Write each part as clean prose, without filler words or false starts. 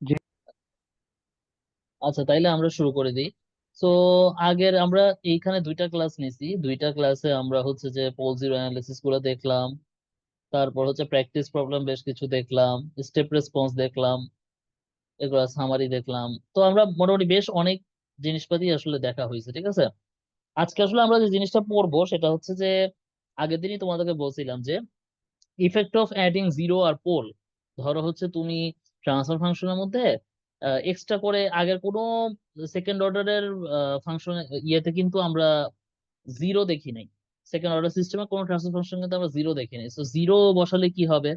জি। আচ্ছা, তাইলে আমরা শুরু করে দিই। তো আগের আমরা এইখানে দুইটা ক্লাস নিছি, দুইটা ক্লাসে আমরা হচ্ছে যে পোল জিরো অ্যানালিসিস গুলো দেখলাম, তারপর হচ্ছে প্র্যাকটিস প্রবলেম বেশ কিছু দেখলাম, স্টেপ রেসপন্স দেখলাম, এগুলো সামারি দেখলাম। তো আমরা মোটামুটি বেশ অনেক জিনিসপাতি আসলে দেখা হয়েছে, ঠিক আছে। আজকে আসলে আমরা যে জিনিসটা পড়বো সেটা হচ্ছে যে আগের দিনই তোমাদেরকে বলছিলাম যে ইফেক্ট অফ অ্যাডিং জিরো আর পোল। ধরো হচ্ছে তুমি ট্রান্সফার ফাংশনের মধ্যে এক্সট্রা করে আগের কোনো সেকেন্ড অর্ডারের ফাংশন ইয়েতে কিন্তু আমরা জিরো দেখি নাই। সেকেন্ড অর্ডার সিস্টেমে কোনো ট্রান্সফার ফাংশন কিন্তু আমরা জিরো দেখি নাই। তো জিরো বসালে কি হবে,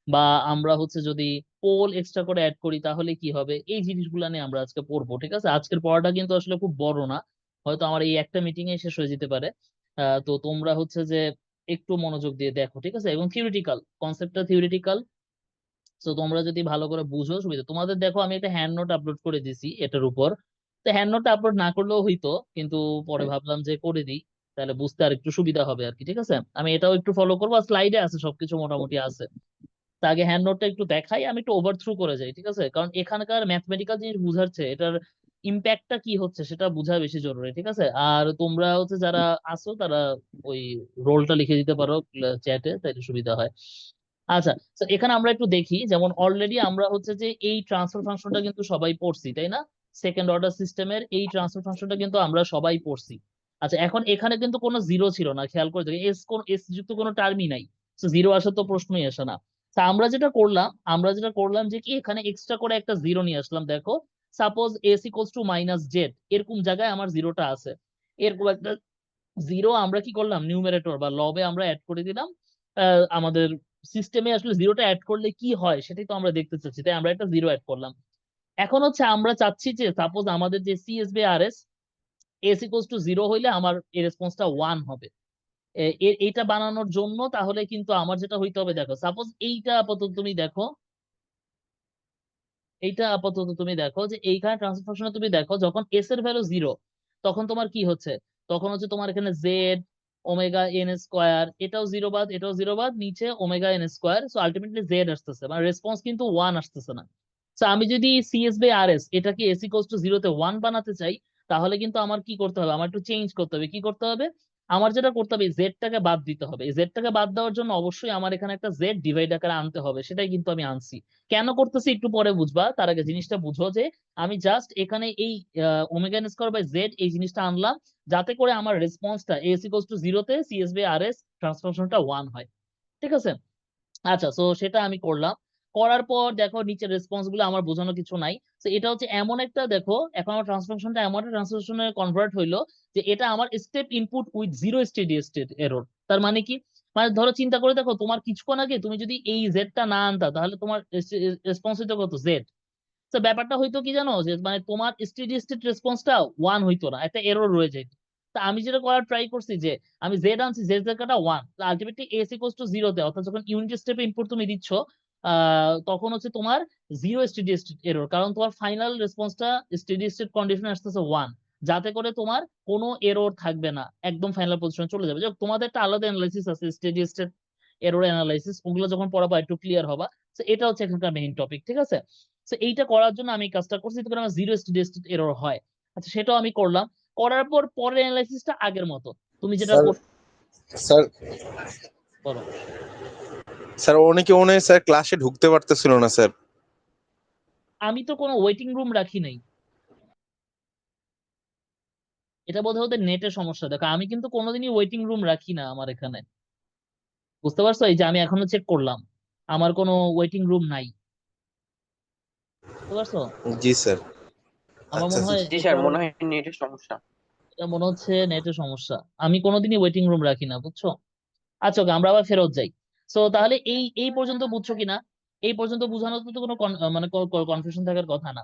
বা আমরা হচ্ছে যদি পোল এক্সট্রা করে অ্যাড করি তাহলে কি হবে, এই জিনিসগুলো নিয়ে আমরা আজকে পড়বো, ঠিক আছে। আজকের পড়াটা কিন্তু আসলে খুব বড় না, হয়তো আমার এই একটা মিটিং এ শেষ হয়ে যেতে পারে। তো তোমরা হচ্ছে যে একটু মনোযোগ দিয়ে দেখো, ঠিক আছে। এবং থিওরিটিক্যাল কনসেপ্টটা থিওরিটিক্যাল, তো তোমরা যদি ভালো করে বুঝো সুবিধা। তোমাদের দেখো আমি একটা হ্যান্ড নোট আপলোড করে দিছি এটার উপর। তো হ্যান্ড নোট আপলোড না করলেও হইতো, কিন্তু পরে ভাবলাম যে করে দিই, তাহলে বুঝতে আর একটু সুবিধা হবে আর কি, ঠিক আছে। আমি এটাও একটু ফলো করবো, স্লাইডে আছে সবকিছু মোটামুটি আছে। তা আগে হ্যান্ড নোটটা একটু দেখাই, আমি একটু ওভার থ্রু করে যাই, ঠিক আছে। কারণ এখানকার ম্যাথমেটিক্যাল জিনিস বুঝাচ্ছে, এটার ইম্প্যাক্টটা কি হচ্ছে সেটা বোঝা বেশি জরুরি, ঠিক আছে। আর তোমরা হচ্ছে যারা আসো তারা ওই রোলটা লিখে দিতে পারো চ্যাটে, তাইলে সুবিধা হয়। আচ্ছা, তো এখানে আমরা একটু দেখি, যেমন অলরেডি আমরা হচ্ছে যে এই ট্রান্সফার ফাংশনটা কিন্তু সবাই পড়ছি, তাই না। সেকেন্ড অর্ডার সিস্টেমের এই ট্রান্সফার ফাংশনটা কিন্তু আমরা সবাই পড়ছি। আচ্ছা, এখন এখানে কিন্তু কোনো জিরো ছিল না, খেয়াল করে দেখি, এস যুক্ত কোনো টার্মই নাই। তো জিরো আসার তো প্রশ্নই আসে না। তা আমরা যেটা করলাম যে কি এখানে এক্সট্রা করে একটা জিরো নিয়ে আসলাম, দেখো। Suppose S equals two minus Z, এরকম জায়গায় আমার জিরোটা আছে। এরকম একটা জিরো আমরা কি করলাম, নিউমারেটর বা লবে আমরা অ্যাড করে দিলাম। আমাদের সিস্টেমে আসলে জিরোটা অ্যাড করলে কি হয় সেটাই তো আমরা দেখতে চাচ্ছি, তাই আমরা একটা জিরো অ্যাড করলাম। এখন হচ্ছে আমরা চাচ্ছি যে সাপোজ আমাদের যে সিএসবি আর S, S equals to zero হইলে আমার এই রেসপন্সটা ওয়ান হবে। এইটা বানানোর জন্য তাহলে কিন্তু আমার যেটা হইতে হবে, দেখো সাপোজ এইটা আপাতত তুমি দেখো যে এইখানে ট্রান্সফার ফাংশনে তুমি দেখো যখন এস এর ভ্যালু জিরো, তখন তোমার কি হচ্ছে, তখন হচ্ছে তোমার এখানে জেড ওমেগা এন স্কোয়ার, এটাও জিরো বাদ এটাও জিরো বাদ, নিচে omega N square, so ultimately Z আসতেছে, মানে রেসপন্স কিন্তু ওয়ান আসতেছে না। তো আমি যদি সিএস বাই আর এস এটাকে এস ইকুয়ালস টু জিরোতে ওয়ান বানাতে চাই, তাহলে কিন্তু আমার কি করতে হবে, আমার একটু চেঞ্জ করতে হবে। কি করতে হবে, আমার যেটা করতে হবে জেডটাকে বাদ দিতে হবে। এই জেডটাকে বাদ দেওয়ার জন্য অবশ্যই আমার এখানে একটা জেড ডিভাইড আকারে আনতে হবে, সেটাই কিন্তু আমি আনছি। কেন করতেছি একটু পরে বুঝবা, তার আগে জিনিসটা বুঝো যে আমি জাস্ট এখানে এই omega N square by Z এই জিনিসটা আনলাম, যাতে করে আমার রেসপন্সটা এস ইকুয়ালস টু জিরোতে সিএস বাই আর এস ট্রান্সফরমেশনটা ওয়ান হয়, ঠিক আছে। আচ্ছা, তো সেটা আমি করলাম। করার পর দেখো নিচের রেসপন্স গুলো আমার বোঝানো কিছু নাই। তো এটা হচ্ছে এমন একটা, দেখো এখন আমার ট্রান্সফরমেশনটা এমন একটা ট্রান্সফরমেশনে কনভার্ট হইলো যে এটা আমার step input with zero steady state error. তার মানে কি, মানে ধরো চিন্তা করে দেখো, তোমার কিছুক্ষণ আগে তুমি যদি এই জেডটা না আনতা তাহলে তোমার রেসপন্স হইতো কত, জেড। তো ব্যাপারটা হয়তো কি জানো, যে মানে তোমার স্টেডি স্টেট রেসপন্সটা ওয়ান হইতো না, একটা এরর রয়ে যেত। তা আমি যেটা করার ট্রাই করছি যে আমি জেড আনছি, জেড জায়গাটা one, ultimately S equals to জিরোতে, অর্থাৎ যখন ইউনিট স্টেপে ইনপুট তুমি দিচ্ছ তখন হচ্ছে তোমার জিরো স্টেডি স্টেট এরর, কারণ তোমার ফাইনাল রেসপন্সটা স্টেডি স্টেট কন্ডিশনে আসতেছে ওয়ান, যাতে করে তোমার কোনো এরর থাকবে না, একদম ফাইনাল পজিশনে চলে যাবে। যাক, তোমাদের একটা আলাদা অ্যানালাইসিস আছে স্টেডি স্টেট এরর অ্যানালাইসিস, ওগুলো যখন পড়াবা একটু ক্লিয়ার হবা। তো এটা হচ্ছে এখানকার মেইন টপিক, ঠিক আছে। তো এইটা করার জন্য আমি এই কাজটা করছি, যাতে করে আমার জিরো স্টেডি স্টেট এরর হয়। আচ্ছা, সেটাও আমি করলাম। করার পর পরের অ্যানালাইসিসটা আগের মতো, তুমি যেটা স্যার স্যার করো। স্যার অনেকে মনে হয় স্যার ক্লাসে ঢুকতে পারতেছিল না স্যার। আমি তো কোনো ওয়েটিং রুম রাখি নাই, এটা বোধহয় ওদের নেটের সমস্যা। দেখো আমি কিন্তু কোনোদিনই ওয়েটিং রুম রাখি না আমার এখানে, বুঝতে পারছো, এই যে আমি এখনো চেক করলাম, আমার কোনো ওয়েটিং রুম নাই, বুঝতে পারছো। জি স্যার। আমার আচ্ছা মনে আচ্ছা। হয় জি এটা স্যার, মনে হয় নেটের সমস্যা। এটা মনে হচ্ছে নেটের সমস্যা। আমি কোনোদিনই ওয়েটিং রুম রাখি না, বুঝছো। আচ্ছা, ওকে, আমরা আবার ফেরত যাই। সো তাহলে এই এই পর্যন্ত বুঝছো কিনা, এই পর্যন্ত বুঝানোর তো কোনো মানে কনফিউশন থাকার কথা না।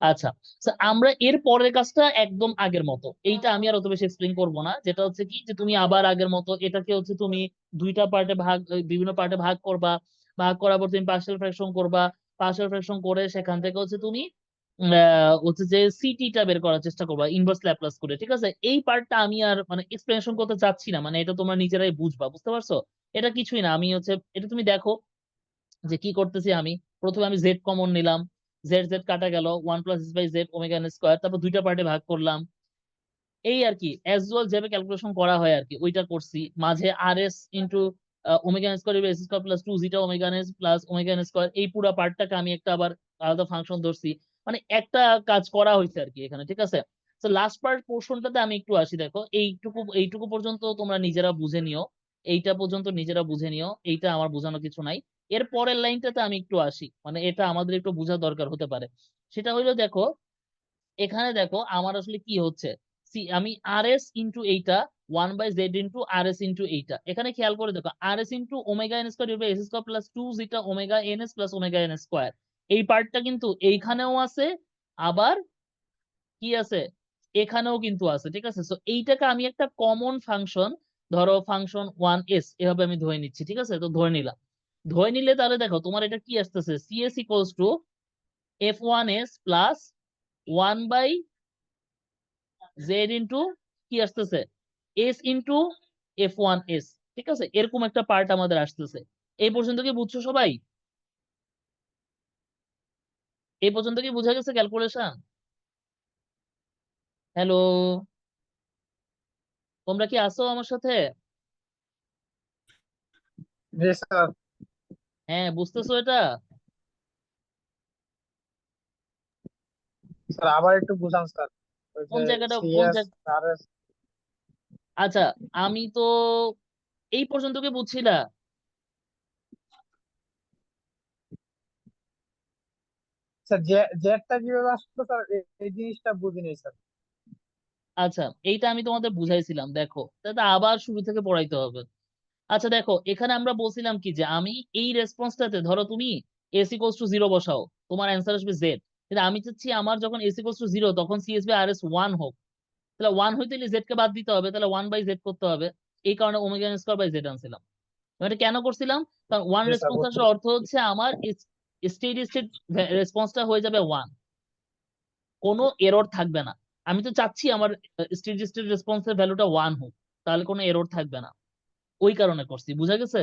আচ্ছা, তো আমরা এর পরের কাজটা একদম আগের মতো, এইটা আমি আর অত বেশি এক্সপ্লেন করবো না। যেটা হচ্ছে কি, যে তুমি আবার আগের মতো এটাকে হচ্ছে তুমি দুইটা পার্টে ভাগ, বিভিন্ন পার্টে ভাগ করবা। ভাগ করার পর তুমি পার্শিয়াল ফ্র্যাকশন করবা। পার্শিয়াল ফ্র্যাকশন করে সেখান থেকে হচ্ছে তুমি হচ্ছে যে সিটিটা বের করার চেষ্টা করবা ইনভার্স ল্যাপ্লাস করে, ঠিক আছে। এই পার্টটা আমি আর মানে এক্সপ্লেনেশন করতে চাচ্ছি না, মানে এটা তোমরা নিজেরাই বুঝবা, বুঝতে পারছো। এটা কিছুই না, আমি হচ্ছে এটা তুমি দেখো যে কি করতেছি আমি। প্রথমে আমি জেড কমন নিলাম, জেড জেড কাটা গেল, 1 + s/z ওমেগা এন স্কোয়ার, তারপর দুইটা পার্টে ভাগ করলাম, এই আর কি অ্যাজ ওয়েল যেভাবে ক্যালকুলেশন করা হয় আর কি ওইটা করছি। মাঝে আর S into omega N square S square plus 2 zeta omega N plus omega N square, এই পুরো পার্টটাকে আমি একটা আবার আলাদা ফাংশন ধরছি। মানে একটা কাজ করা হয়েছে আর কি এখানে, ঠিক আছে। তো লাস্ট পার্ট পোর্শনটাতে আমি একটু আসি। দেখো এইটুকু এইটুকু পর্যন্ত তোমরা নিজেরা বুঝে নিও, এইটা পর্যন্ত নিজেরা বুঝে নিও, এইটা আমার বোঝানো কিছু নাই। এর পরের লাইনটাতে আমি একটু আসি, মানে এটা আমাদের একটু বোঝা দরকার হতে পারে। সেটা হইলো দেখো, এখানে দেখো আমার আসলে কি হচ্ছে, আমি আর এস ইন্টু এইটা 1/z ইন্টু আর এস ইন্টু এইটা, এখানে খেয়াল করে দেখো আর S into omega N square S square plus 2 zeta omega N S plus omega N square, এই পার্টটা কিন্তু এইখানেও আছে, আবার কি আছে এখানেও কিন্তু আছে, ঠিক আছে। তো এইটাকে আমি একটা কমন ফাংশন, ধরো ফাংশন 1s এভাবে আমি ধরে নিচ্ছি, ঠিক আছে। তো ধরে নিলাম, ধরে নিলে তাহলে দেখো তোমার এটা কি আসতেছে, CS equals to f1s plus 1/z into কি আসতেছে, এস ইন্টু f1s, ঠিক আছে। এরকম একটা পার্ট আমাদের আসতেছে। এই পর্যন্ত কি বুঝছো সবাই? এই পর্যন্ত কি বুঝা গেছে ক্যালকুলেশন? হ্যালো, তোমরা কি আসো আমার সাথে? জি স্যার। হ্যাঁ, বুঝতেছো এটা? স্যার আবার একটু বুঝান স্যার, ওই কোন যে জায়গাটা, কোন সিএস জায়গা? আর এস। আচ্ছা, আমি তো এই পর্যন্ত কি বুঝছিলা? স্যার জেডটা কিভাবে আসলো স্যার, এই জিনিসটা বুঝিনি স্যার। আচ্ছা, এইটা আমি তোমাদের বুঝাইছিলাম, দেখো তাহলে আবার শুরু থেকে পড়াইতে হবে। আচ্ছা দেখো, এখানে আমরা বলছিলাম কি যে আমি এই রেসপন্সটাতে ধরো তুমি এস ইকুয়ালস টু 0 বসাও, তোমার অ্যান্সার আসবে জেড। কিন্তু আমি চাচ্ছি আমার যখন এস ইকুয়ালস টু 0 তখন সিএসবি আর এস 1 হোক। তাহলে 1 হইতে হলে জেড কে বাদ দিতে হবে, তাহলে 1/z করতে হবে। এই কারণে ওমেগা স্কোয়ার বাই জেড আনছিলাম। আমি এটা কেন করছিলাম, কারণ ওয়ান জি স্যার, রেসপন্স বুঝতে আসার অর্থ হচ্ছে আমার স্টেডি স্টেট রেসপন্সটা হয়ে যাবে 1, কোনো এরর থাকবে না। আমি তো চাচ্ছি আমার স্টেডি স্টেট রেসপন্সের ভ্যালুটা 1 হোক, তাহলে কোনো এরর থাকবে না। ওই কারণে করছি, বুঝা গেছে?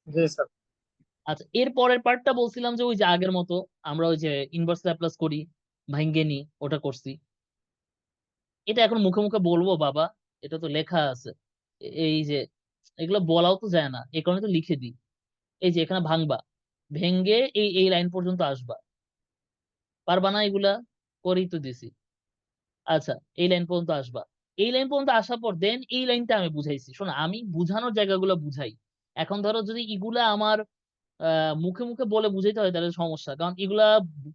জি স্যার। আচ্ছা, এর পরের পার্টটা বলছিলাম যে ওই যে আগের মতো আমরা ওই যে ইনভার্স ল্যাপ্লাস করি, ভাঙ্গে নি, ওটা করছি। এটা এখন মুখে মুখে বলবো বাবা, এটা তো লেখা আছে। এই যে এগুলো বলাও তো যায় না, এই কারণে তো লিখে দিই। এই যে এখানে ভাঙবা, ভেঙ্গে এই এই লাইন পর্যন্ত আসবা, পারবা না এগুলা? করেই তো দিছি। আচ্ছা, এই লাইন পর্যন্ত আসবা, এই লাইন পর্যন্ত আসার পর দেন এই লাইনটা আমি বুঝাইছি। শোনো, আমি বুঝানোর জায়গাগুলো বুঝাই। এখন ধরো যদি এগুলা আমার মুখে মুখে বলে বুঝাইতে হয় তাহলে সমস্যা, কারণ এগুলা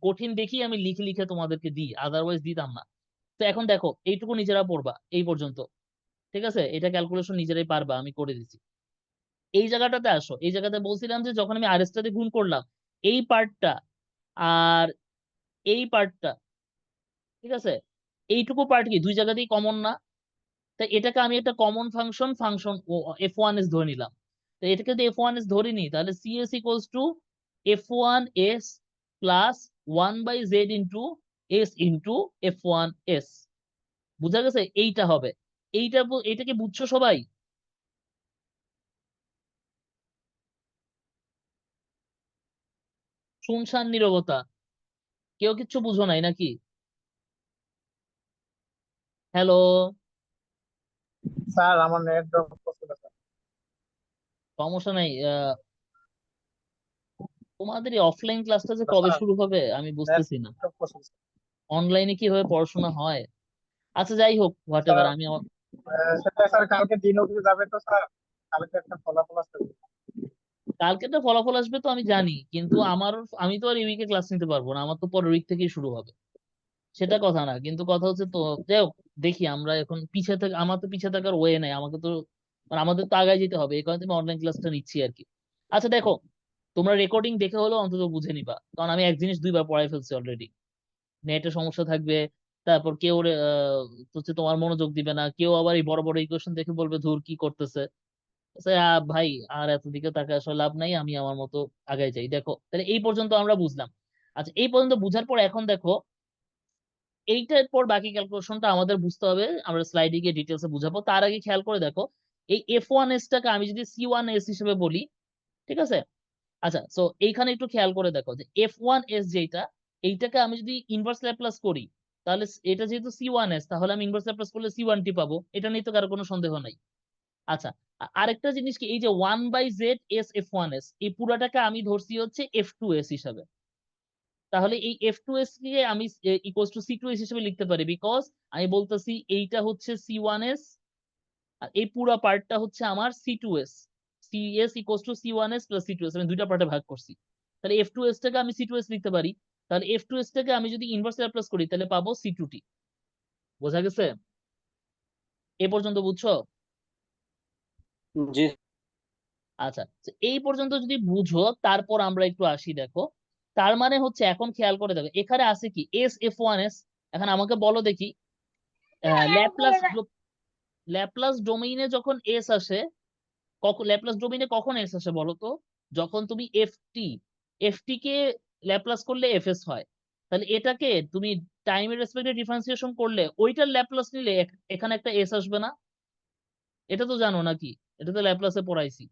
কঠিন দেখি আমি লিখে লিখে তোমাদেরকে দিই, আদারওয়াইজ দিতাম না। তো এখন দেখো এইটুকু নিজেরা পড়বা এই পর্যন্ত, ঠিক আছে। এটা ক্যালকুলেশন নিজেরাই পারবা, আমি করে দিছি। এই জায়গাটাতে আসো, এই জায়গাতে বলছিলাম যে যখন আমি আরএস টাতে গুণ করলাম, এই পার্টটা আর এই পার্টটা, ঠিক আছে, এইটুকু পার্ট কি দুই জায়গাতেই কমন না? তাই এটাকে আমি একটা কমন ফাংশন ফাংশন f1s ধরে নিলাম। তো এটাকে যদি f1s ধরে নিই তাহলে CS equals to f1s plus 1/z into S into f1s। বুঝা গেছে? এইটা হবে। এইটা এইটা কি বুঝছো সবাই? শুনশান নীরবতা, কেউ কিচ্ছু বুঝো নাই নাকি? হ্যালো? স্যার আমার নেট ড্রপ করছিল স্যার। সমস্যা নাই। তোমাদের এই অফলাইন ক্লাসটা যে তো কবে স্যার শুরু হবে আমি নেট বুঝতেছি না। ড্রপ করছিল অনলাইনে কিভাবে পড়াশোনা হয়? আচ্ছা যাই হোক, হোয়াট এভার, স্যার। আমি সেটা স্যার কালকে দিন অবধি যাবে তো স্যার, কালকে একটা ফলাফল আসবে। কালকে তো ফলাফল আসবে তো আমি জানি, কিন্তু আমার, আমি তো আর এই উইকে ক্লাস নিতে পারবো না, আমার তো পরের উইক থেকেই শুরু হবে। সেটা কথা না, কিন্তু কথা হচ্ছে তো, যাই হোক, দেখি আমরা এখন পিছিয়ে থেকে, আমার তো পিছিয়ে থাকার ওয়ে নাই, আমাকে তো মানে আমাদের তো আগায় যেতে হবে, এই কারণে আমি অনলাইন ক্লাসটা নিচ্ছি আর কি। আচ্ছা দেখো, তোমরা রেকর্ডিং দেখে হলেও অন্তত বুঝে নিবা, কারণ আমি এক জিনিস দুইবার পড়াই ফেলছি অলরেডি। নেটের সমস্যা থাকবে, তারপর কেউ হচ্ছে তোমার মনোযোগ দিবে না, কেউ আবার এই বড় বড় ইকুয়েশন দেখে বলবে ধুর কি করতেছে। আচ্ছা, ভাই আর এত দিকে তাকে আসলে লাভ নাই, আমি আমার মতো আগাই যাই। দেখো তাহলে এই পর্যন্ত আমরা বুঝলাম। আচ্ছা, এই পর্যন্ত বুঝার পর এখন দেখো এইটার পর বাকি ক্যালকুলেশনটা আমাদের বুঝতে হবে, আমরা স্লাইডে গিয়ে ডিটেলসে বুঝাবো। তার আগে খেয়াল করে দেখো, এই f1s টাকে আমি যদি c1s হিসেবে বলি, ঠিক আছে, আচ্ছা, সো এইখানে একটু খেয়াল করে দেখো যে F1s যেটা, এইটাকে আমি যদি ইনভার্স ল্যাপ্লাস করি, তাহলে এটা যেহেতু C1s, তাহলে আমি ইনভার্স ল্যাপ্লাস করলে C1t পাবো। এটা নিয়ে তো কারো কোনো সন্দেহ নাই। আচ্ছা, আরেকটা জিনিস কি, এই যে 1/z s F1s, এই পুরাটাকে আমি ধরছি হচ্ছে F2s হিসাবে। তাহলে এই F2s কে আমি ইকুয়ালস টু C2s হিসেবে লিখতে পারি, বিকজ আমি বলতেছি এইটা হচ্ছে C1s আর এই পুরা পার্টটা হচ্ছে আমার C2s। CS equals to C1s plus C2s, আমি দুইটা পার্টে ভাগ করছি। তাহলে F2s টাকে আমি C2s লিখতে পারি। তাহলে F2s টাকে আমি যদি ইনভার্স ল্যাপ্লাস করি, তাহলে পাবো C2t। বোঝা গেছে? এ পর্যন্ত বুঝছো? জি আচ্ছা, তো এই পর্যন্ত যদি বুঝো, তারপর আমরা একটু আসি। দেখো, তার মানে হচ্ছে এখন খেয়াল করে দেখো এখানে আছে কি এস F1s। এখন আমাকে বলো দেখি, ল্যাপ্লাস ল্যাপ্লাস ডোমেইনে যখন এস আসে, কখন ল্যাপ্লাস ডোমেইনে কখন এস আসে বলো তো? যখন তুমি এফটি কে ল্যাপ্লাস করলে এফএস হয়। তাহলে এটাকে তুমি টাইমের রেসপেক্টে ডিফারেন্সিয়েশন করলে ওইটার ল্যাপ্লাস নিলে এখানে একটা এস আসবে না? এটা তো জানো নাকি? এটা তো ল্যাপ্লাসে পড়াইছি।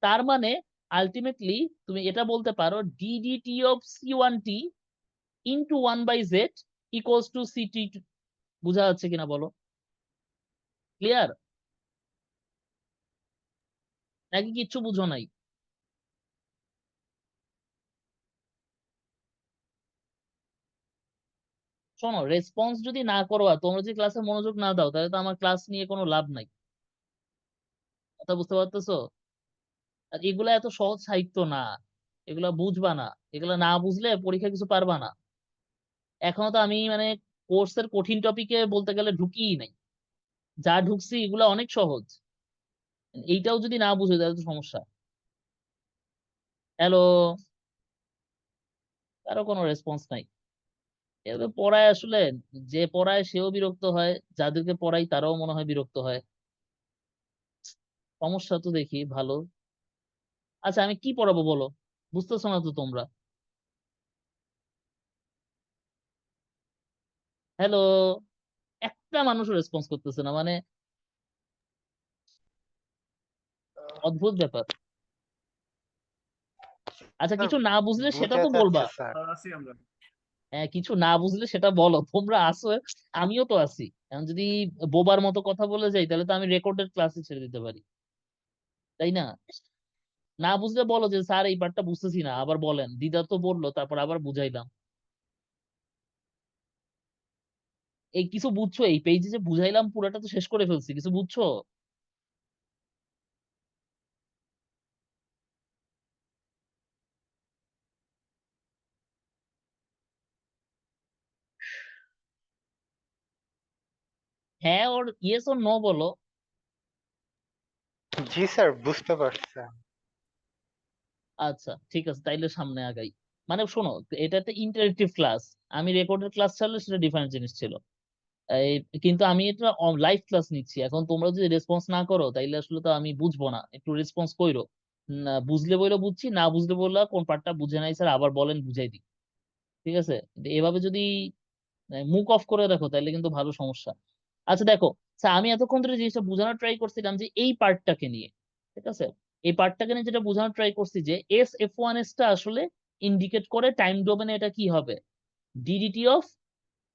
তার মানে আলটিমেটলি তুমি এটা বলতে পারো DDT of C1t into 1/z equals to city. বুঝা যাচ্ছে কিনা বলো? ক্লিয়ার নাকি কিচ্ছু বুঝো নাই? শোনো, রেসপন্স যদি না করো আর তোমরা যদি ক্লাসে মনোযোগ না দাও, তাহলে তো আমার ক্লাস নিয়ে কোনো লাভ নাই। কথা বুঝতে পারতেছো? আর এগুলা এত সহজ সাহিত্য না, এগুলা বুঝবা না। এগুলা না বুঝলে পরীক্ষা কিছু পারবা না। এখনো তো আমি মানে কোর্সের কঠিন টপিকে বলতে গেলে ঢুকিই নাই। যা ঢুকছি এগুলা অনেক সহজ। এইটাও যদি না বুঝে তাহলে তো সমস্যা। হ্যালো, কারো কোনো রেসপন্স নাই। এভাবে পড়ায় আসলে, যে পড়ায় সেও বিরক্ত হয়, যাদেরকে পড়াই তারাও মনে হয় বিরক্ত হয়। সমস্যা তো দেখি ভালো। আচ্ছা, আমি কি পড়াবো বলো? বুঝতেছো না তো তোমরা? হ্যালো, একটা মানুষও রেসপন্স করতেছে না, মানে অদ্ভুত ব্যাপার। আচ্ছা, স্যার কিছু না বুঝলে সেটা বুঝে তো বলবা। যাচ্ছে স্যার। হ্যাঁ, কিছু না বুঝলে সেটা বলো, তোমরা আসো, আমিও তো আছি। এখন যদি বোবার মতো কথা বলে যাই, তাহলে তো আমি রেকর্ডেড ক্লাসে ছেড়ে দিতে পারি, তাই না? না বুঝলে বলো যে স্যার এই পার্টটা বুঝতেছি না, আবার বলেন। দিদা তো বললো, তারপর আবার বুঝাইলাম। এই কিছু বুঝছো? এই পেজে যে বুঝাইলাম পুরাটা তো শেষ করে ফেলছি, কিছু বুঝছো? হ্যাঁ ওর ইয়েস ওর নো বলো। জি স্যার বুঝতে পারছি। আচ্ছা ঠিক আছে, তাইলে সামনে আগাই। মানে শোনো, এটা একটা ইন্টারেক্টিভ ক্লাস। আমি রেকর্ডেড ক্লাস ছাড়লে সেটা ডিফারেন্ট জিনিস ছিল। এই, কিন্তু আমি এটা লাইভ ক্লাস নিচ্ছি। এখন তোমরা যদি রেসপন্স না করো, তাইলে আসলে তো আমি বুঝবো না। একটু রেসপন্স কইরো। না বুঝলে বইলে বুঝছি, না বুঝলে বললা কোন পার্টটা বুঝে নাই স্যার আবার বলেন, বুঝাই দিই। ঠিক আছে? কিন্তু এভাবে যদি মুখ অফ করে দেখো, তাহলে কিন্তু ভালো সমস্যা। আচ্ছা দেখো, স্যার আমি এতক্ষণ ধরে জিনিসটা বোঝানোর ট্রাই করছিলাম যে এই পার্টটাকে নিয়ে। ঠিক আছে? এই পার্টটাকে নিয়ে যেটা বোঝানোর ট্রাই করছি যে এস F1s টা আসলে ইন্ডিকেট করে টাইম ডোমেনে এটা কি হবে, ডিডিটি অফ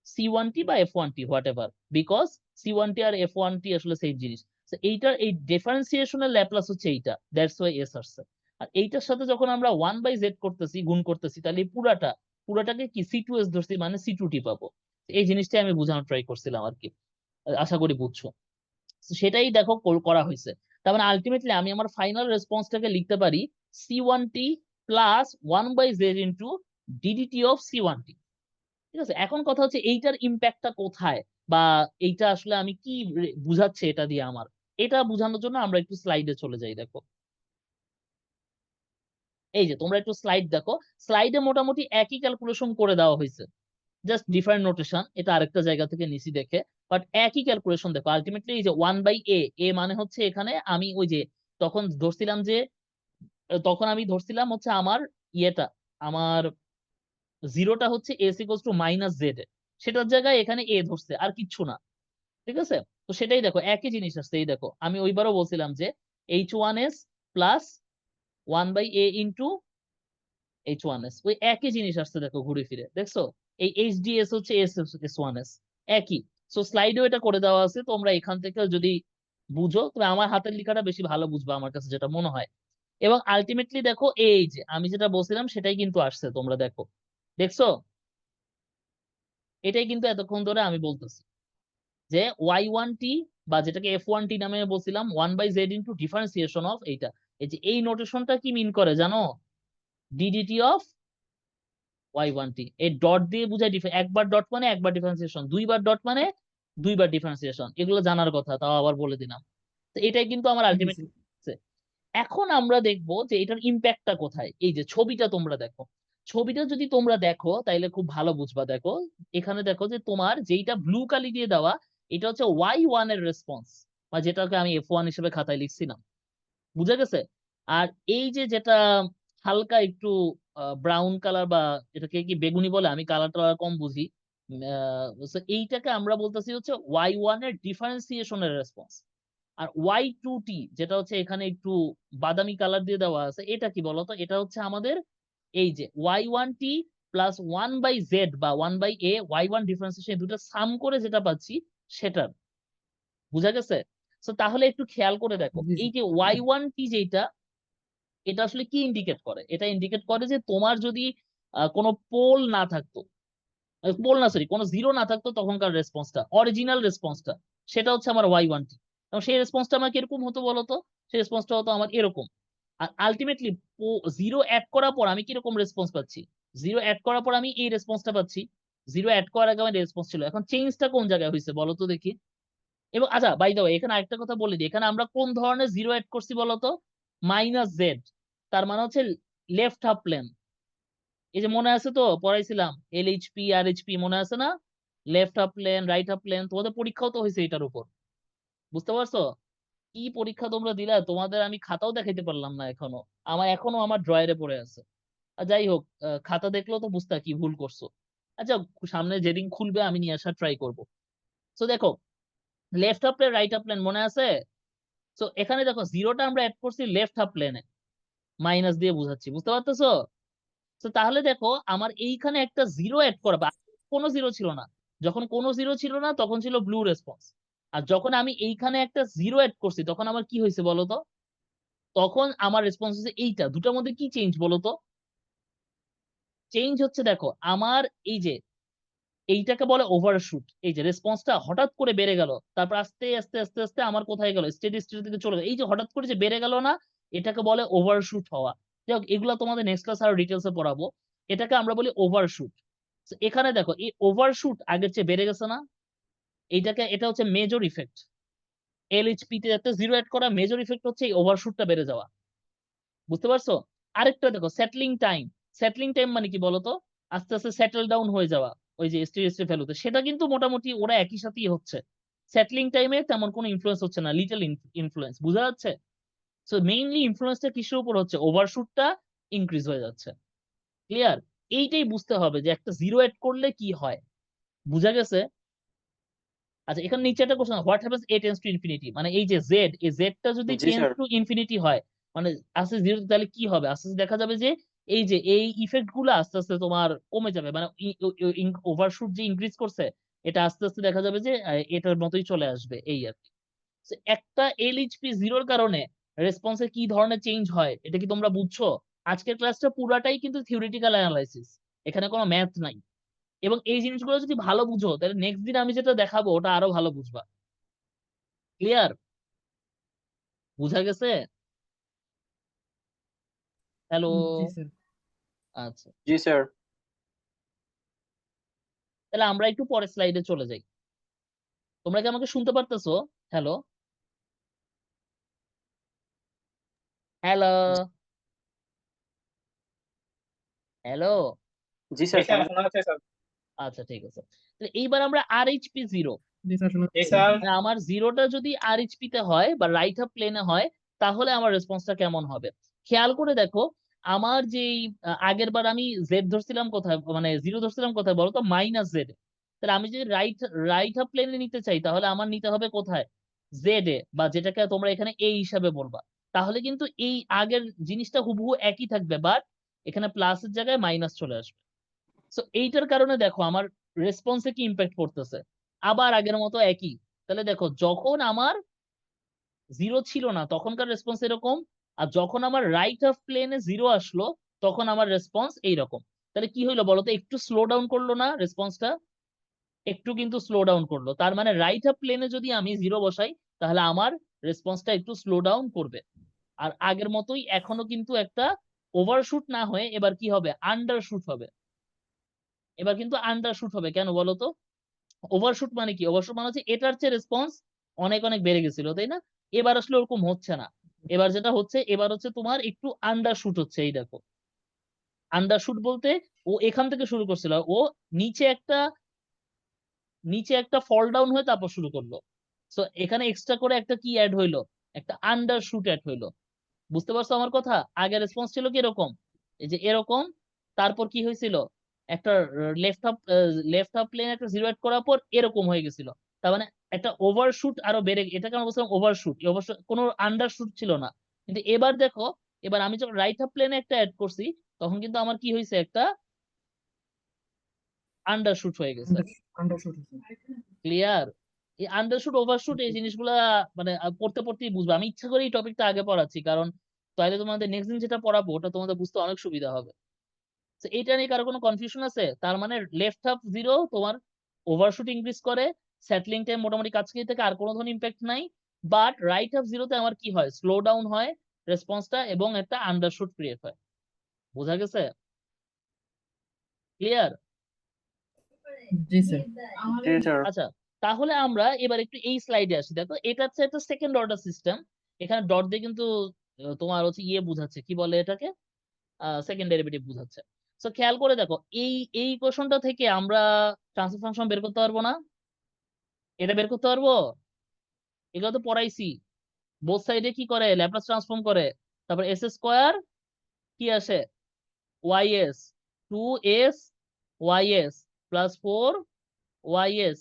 C1t বা F1t what ever, because C1t R F1t আসলে সেম জিনিস। তো এইটার এই ডিফারেন্সিয়েশনের ল্যাপ্লাস হচ্ছে এইটা, দ্যাটস ওয়াই এস আসছে। আর এইটার সাথে যখন আমরা 1/z করতেছি, গুণ করতেছি, তাহলে এই পুরাটাকে কি C2s ধরছি, মানে C2t পাবো। এই জিনিসটাই আমি বোঝানোর ট্রাই করছিলাম আর কি। আশা করি বুঝছো। তো সেটাই দেখো করা হয়েছে। তার মানে আলটিমেটলি আমি আমার ফাইনাল রেসপন্সটাকে লিখতে পারি C1t plus 1/z into DDT of C1t। ঠিক আছে? এখন কথা হচ্ছে এইটার ইম্প্যাক্টটা কোথায়, বা এইটা আসলে আমি কি বুঝাচ্ছে এটা দিয়ে আমার, এটা বোঝানোর জন্য আমরা একটু স্লাইডে চলে যাই। দেখো, এই যে তোমরা একটু স্লাইড দেখো। স্লাইডে মোটামুটি একই ক্যালকুলেশন করে দেওয়া হয়েছে, জাস্ট ডিফারেন্ট নোটেশন। এটা আরেকটা জায়গা থেকে নিছি দেখে, বাট একই ক্যালকুলেশন। দেখো আলটিমেটলি এই যে 1/a, এ মানে হচ্ছে এখানে আমি ওই যে তখন ধরছিলাম যে, তখন আমি ধরছিলাম হচ্ছে আমার ইয়েটা, আমার জিরোটা হচ্ছে S equals two minus Z, সেটার জায়গায় এখানে এ ধরছে, আর কিচ্ছু না। ঠিক আছে? তো সেটাই দেখো, একই জিনিস আসছে। এই দেখো, আমি ওইবারও বলছিলাম যে H1s plus 1/a into H1s, ওই একই জিনিস আসছে দেখো ঘুরে ফিরে, দেখছো? এই HDS হচ্ছে S1s, একই। সো স্লাইডেও এটা করে দেওয়া আছে, তোমরা এখান থেকে যদি বুঝো, তবে আমার হাতের লেখাটা বেশি ভালো বুঝবা আমার কাছে যেটা মনে হয়। এবং আলটিমেটলি দেখো এই যে আমি যেটা বলছিলাম সেটাই কিন্তু আসছে, তোমরা দেখো, দেখছো? এটাই কিন্তু এতক্ষণ ধরে আমি বলতেছি যে y1t, বা যেটাকে f1t নামে বলছিলাম, 1/z ইন্টু ডিফারেন্সিয়েশন অফ এইটা। এই যে এই নোটেশনটা কি মিন করে জানো? ডিডিটি অফ y1t, এই ডট দিয়ে বুঝায় একবার ডট মানে একবার ডিফারেন্সিয়েশন, দুইবার ডট মানে দুইবার ডিফারেন্সিয়েশন। এগুলো জানার কথা, তাও আবার বলে দিলাম। তো এটাই কিন্তু আমার জি আলটিমেট। স্যার। এখন আমরা দেখবো যে এটার ইম্প্যাক্টটা কোথায়। এই যে ছবিটা তোমরা দেখো, ছবিটা যদি তোমরা দেখো তাইলে খুব ভালো বুঝবা। দেখো এখানে দেখো যে তোমার যেইটা ব্লু কালি দিয়ে দেওয়া, এটা হচ্ছে y1 এর রেসপন্স, বা যেটাকে আমি f1 হিসেবে খাতায় লিখছিলাম। বুঝা গেছে? আর এই যে যেটা হালকা একটু ব্রাউন কালার, বা এটাকে কি বেগুনি বলে, আমি কালারটা কম বুঝি, so এইটাকে আমরা বলতেছি হচ্ছে y1 এর ডিফারেন্সিয়েশনের রেসপন্স। আর y2t যেটা হচ্ছে এখানে একটু বাদামি কালার দিয়ে দেওয়া আছে, এটা কি বলতো? এটা হচ্ছে আমাদের এই যে y1t প্লাস 1/z বা 1/a, y1 ডিফারেন্সিয়েশন, দুটো সাম করে যেটা পাচ্ছি সেটার। বুঝা গেছে? তো তাহলে একটু খেয়াল করে দেখো, জি এই স্যার। যে y1t যেটা, এটা আসলে কি ইন্ডিকেট করে? এটা ইন্ডিকেট করে যে তোমার যদি কোনো পোল না থাকতো, পোল না সরি, কোনো জিরো না থাকতো, তখনকার রেসপন্সটা, অরিজিনাল রেসপন্সটা, সেটা হচ্ছে আমার y1t। এবং সেই রেসপন্সটা আমার কিরকম হতো বলতো? সেই রেসপন্সটা হতো আমার এরকম। আর আলটিমেটলি জিরো অ্যাড করার পর আমি কিরকম রেসপন্স পাচ্ছি? জিরো অ্যাড করার পর আমি এই রেসপন্সটা পাচ্ছি। জিরো অ্যাড করার আগে আমার রেসপন্স ছিল। এখন চেঞ্জটা কোন জায়গায় হয়েছে বলো তো দেখি। এবং আচ্ছা, বাই দ্য ওয়ে, এখানে আরেকটা কথা বলে দিই, এখানে আমরা কোন ধরনের জিরো অ্যাড করছি বলতো? -z, তার মানে হচ্ছে লেফট হাফ প্লেন। এই যে মনে আছে তো, পড়াইছিলাম LHP RHP, মনে আছে না? Left half plane, right half plane, তোমাদের পরীক্ষাও তো হয়েছে এটার উপর। বুঝতে পারছো? কি পরীক্ষা তোমরা দিলা, তোমাদের আমি খাতাও দেখাইতে পারলাম না এখনো। এখনো আমার ড্রয়ারে পড়ে আছে। আর যাই হোক, খাতা দেখলেও তো বুঝতা কি ভুল করছো। আচ্ছা, সামনে যেদিন খুলবে আমি নিয়ে আসার ট্রাই করব। তো দেখো, left half plane, right half plane, মনে আছে? তো এখানে দেখো জিরোটা আমরা অ্যাড করছি লেফট হাফ প্লেনে, মাইনাস দিয়ে বুঝাচ্ছি, বুঝতে পারতেছো? তো তাহলে দেখো আমার এইখানে একটা জিরো অ্যাড করা, বা কোনো জিরো ছিল না। যখন কোনো জিরো ছিল না তখন ছিল ব্লু রেসপন্স। আর যখন আমি এইখানে একটা জিরো অ্যাড করছি তখন আমার কি হয়েছে বলতো? তখন আমার রেসপন্স হচ্ছে এইটা। দুটার মধ্যে কি চেঞ্জ বলতো? চেঞ্জ হচ্ছে দেখো আমার এই যে এইটাকে বলে ওভারশুট। এই যে রেসপন্সটা হঠাৎ করে বেড়ে গেল, তারপর আস্তে আস্তে আস্তে আস্তে আমার কোথায় গেল, স্টেডি স্টেট থেকে চলে গেল। এই যে হঠাৎ করে যে বেড়ে গেল না, এটাকে বলে ওভারশুট হওয়া। যাই হোক, এগুলো তোমাদের নেক্সট ক্লাস আরো ডিটেলসে পড়াবো। এটাকে আমরা বলি ওভারশুট। এখানে দেখো এই ওভারশুট আগের চেয়ে বেড়ে গেছে না? এটা হচ্ছে মেজর ইফেক্ট। LHP তে একটা জিরো অ্যাড করা মেজর ইফেক্ট হচ্ছে এই ওভারশুটটা বেড়ে যাওয়া। বুঝতে পারছো? আরেকটা দেখো, সেটলিং টাইম। সেটলিং টাইম মানে কি বলতো? আস্তে আস্তে সেটেল ডাউন হয়ে যাওয়া, ওই যে স্টেডি স্টেট ভ্যালুতে, সেটা কিন্তু মোটামুটি ওরা একই সাথেই হচ্ছে। সেটলিং টাইমে তেমন কোনো ইনফ্লুয়েন্স হচ্ছে না, লিটল ইনফ্লুয়েন্স। বুঝা যাচ্ছে? সো মেইনলি ইনফ্লুয়েন্সটা কিসের উপর হচ্ছে? ওভারশুটটা ইনক্রিজ হয়ে যাচ্ছে। ক্লিয়ার? এইটাই বুঝতে হবে যে একটা জিরো অ্যাড করলে কি হয়। বুঝা গেছে? আচ্ছা, এখানে নিচে একটা question, what happens A tends to infinity, মানে এই যে জেড, এই জেডটা যদি জি টেন্ডস স্যার। টু ইনফিনিটি হয়, মানে আস্তে জিরো, তাহলে কি হবে? আস্তে আস্তে দেখা যাবে যে এই যে এই ইফেক্ট গুলো আস্তে আস্তে তোমার কমে যাবে, মানে ওভারশুট যে ইনক্রিজ করছে, এটা আস্তে আস্তে দেখা যাবে যে এটার মতোই চলে আসবে, এই আর কি। So, একটা LHP জিরোর কারণে রেসপন্সে কি ধরনের চেঞ্জ হয় এটা কি তোমরা বুঝছো? আজকের ক্লাসটা পুরাটাই কিন্তু থিওরিটিক্যাল অ্যানালাইসিস, এখানে কোনো ম্যাথ নাই। এবং এই জিনিসগুলো যদি ভালো বুঝো তাহলে নেক্সট দিন আমি যেটা দেখাবো ওটা আরো ভালো বুঝবা। ক্লিয়ার? বুঝা গেছে? হ্যালো? জি স্যার। আচ্ছা, জি স্যার। তাহলে আমরা একটু পরের স্লাইডে চলে যাই। তোমরা কি আমাকে শুনতে পারতেছো? হ্যালো? হ্যালো? হ্যালো? জি জি স্যার, স্যার, শোনা শোনা যাচ্ছে স্যার। আচ্ছা, ঠিক আছে। তাহলে এইবার আমরা RHP জিরো, জি স্যার, শোনা জি স্যার। মানে আমার জিরোটা যদি RHP তে হয় বা রাইট হাফ প্লেনে হয়, তাহলে আমার রেসপন্সটা কেমন হবে? খেয়াল করে দেখো, আমার যেই আগের বার আমি জেড ধরছিলাম কোথায়, মানে জিরো ধরছিলাম কোথায় বলো তো? -z। তাহলে আমি যদি রাইট রাইট হাফ প্লেনে নিতে চাই তাহলে আমার নিতে হবে কোথায়? জেড এ, বা যেটাকে তোমরা এখানে এ হিসাবে বলবা। তাহলে কিন্তু এই আগের জিনিসটা হুবহু একই থাকবে, বাট এখানে প্লাসের জায়গায় মাইনাস চলে আসবে। সো এইটার কারণে দেখো আমার রেসপন্সে কি ইম্প্যাক্ট পড়তেছে, আবার আগের মতো একই। তাহলে দেখো যখন আমার জিরো ছিল না তখনকার রেসপন্স এরকম, আর যখন আমার রাইট হাফ প্লেনে জিরো আসলো তখন আমার রেসপন্স এইরকম। তাহলে কি হইলো বলতো, একটু স্লো ডাউন করলো না রেসপন্সটা? একটু কিন্তু স্লো ডাউন করলো। তার মানে রাইট হাফ প্লেনে যদি আমি জিরো বসাই তাহলে আমার রেসপন্সটা একটু স্লো ডাউন করবে। আর আগের মতোই এখনো কিন্তু একটা ওভারশুট না হয়ে এবার কি হবে, আন্ডারশুট হবে। এবার কিন্তু আন্ডারশুট হবে, কেন বলতো? ওভারশুট মানে কি? ওভারশুট মানে হচ্ছে এটার চেয়ে রেসপন্স অনেক অনেক বেড়ে গেছিল, তাই না? এবার আসলে ওরকম হচ্ছে না। এবার যেটা হচ্ছে, এবার হচ্ছে তোমার একটু আন্ডারশুট হচ্ছে। এই দেখো, আন্ডারশুট বলতে ও এখান থেকে শুরু করছিল, ও নিচে একটা নিচে একটা ফল ডাউন হয়ে তারপর শুরু করলো। সো এখানে এক্সট্রা করে একটা কি অ্যাড হইলো, একটা আন্ডারশুট অ্যাড হইলো। বুঝতে পারছো আমার কথা? আগে রেসপন্স ছিল কি এরকম, এই যে এরকম, তারপর কি হয়েছিল, একটা লেফট হাফ প্লেন একটা জিরো অ্যাড করার পর এরকম হয়ে গেছিল। তার মানে একটা ওভারশুট আরো বেড়ে, এটাকে আমরা বলছিলাম ওভারশুট। ওভারশুট, কোনো আন্ডারশুট ছিল না। কিন্তু এবার দেখো, এবার আমি যখন রাইট হাফ প্লেনে একটা অ্যাড করছি তখন কিন্তু আমার কি হয়েছে, একটা আন্ডারশুট হয়ে গেছে। আন্ডারশুট ক্লিয়ার? এই আন্ডারশুট ওভারশুট এই জিনিসগুলা মানে পড়তে পড়তেই বুঝবে। আমি ইচ্ছা করে এই টপিকটা আগে পড়াচ্ছি, কারণ তাহলে তোমাদের নেক্সট দিন যেটা পড়াবো ওটা তোমাদের বুঝতে অনেক সুবিধা হবে। তো এইটা নিয়ে কারো কোনো কনফিউশন আছে? তার মানে লেফট হাফ জিরো তোমার ওভারশুট ইনক্রিজ করে, সেটলিং টাইম মোটামুটি কাছাকাছি থেকে, আর কোনো ধরনের ইম্প্যাক্ট নাই। বাট রাইট হাফ জিরোতে আমার কি হয়, স্লো ডাউন হয় রেসপন্সটা এবং একটা আন্ডারশুট ক্রিয়েট হয়। বোঝা গেছে? ক্লিয়ার? জি স্যার। জি স্যার। আচ্ছা, তাহলে আমরা এবার একটু এই স্লাইডে আসি। দেখো এটা হচ্ছে একটা সেকেন্ড অর্ডার সিস্টেম। এখানে ডট দিয়ে কিন্তু তোমার হচ্ছে ইয়ে বুঝাচ্ছে, কি বলে এটাকে, সেকেন্ড ডেরিভেটিভ বুঝাচ্ছে। সো খেয়াল করে দেখো, এই এই কোশ্চেনটা থেকে আমরা ট্রান্সফার ফাংশন বের করতে পারবো না? এটা বের করতে পারবো? এগুলো তো পড়াইছি। বোথ সাইডে কি করে, ল্যাপ্লাস ট্রান্সফর্ম করে, তারপর এস স্কোয়ার কি আসে, Y S, 2s Y S plus 4 YS